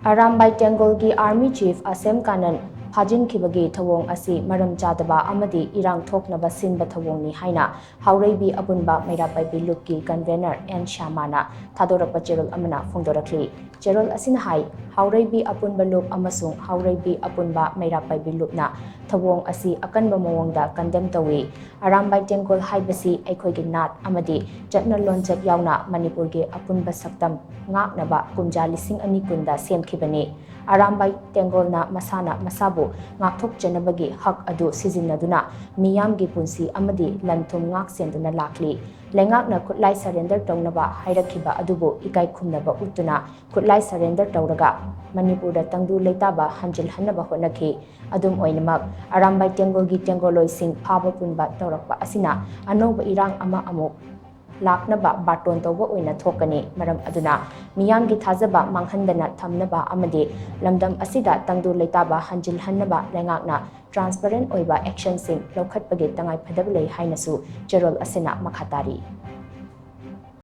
ARAMBAI TENGGOL की Army Chief Asem Kanan Phajinkhiba की Thouong Asi Maram Chadaba Amadi Irang Thoknaba Shinba Thouong ni HAINA HAOREIBI APUNA MEIRA PAIBI Loop की CONVENOR and SHYAMA THADORAKPA CHEROL AMANA PHONGDORAKLI CHEROL ASINA HAI HAOREIBI APUNBA Loop अमसुंग HAOREIBI APUNBA MEIRA PAIBI Loop na Thouong Asi अकनबा मवंगदा condemn Tawi ARAMBAI TENGGOL हाइबसी अखोइगी नाट अमदी चटना लोंचत यावना मणिपुर के अपुनबा सक्तम ngaknaba kumja lising ani kunda semkhibani ARAMBAI TENGGOL na masana masabu ngakthok janabagi hak adu sijinnaduna miyam gi punsi amadi lanthum ngak senduna lakli lengakna khutlai surrender tawnaba hairakhiba adubu ikai khumnaba utuna khutlai surrender tawraga Manipur da tangdu leitaba hanjil hanaba honakhi adum oinamak ARAMBAI TENGGOL gi tenggoloi sing phaba punba tawrakpa asina anoba irang ama amuk laknaba baton tawba oina thokani maram aduna miyam gi thajaba manghandana thamnaba amadi lamdam asida tangdu leitaba hanjil hannaba lengakna transparent oiba action sing lokhatpagi tangai phadablei hainasu cherol asina makhatari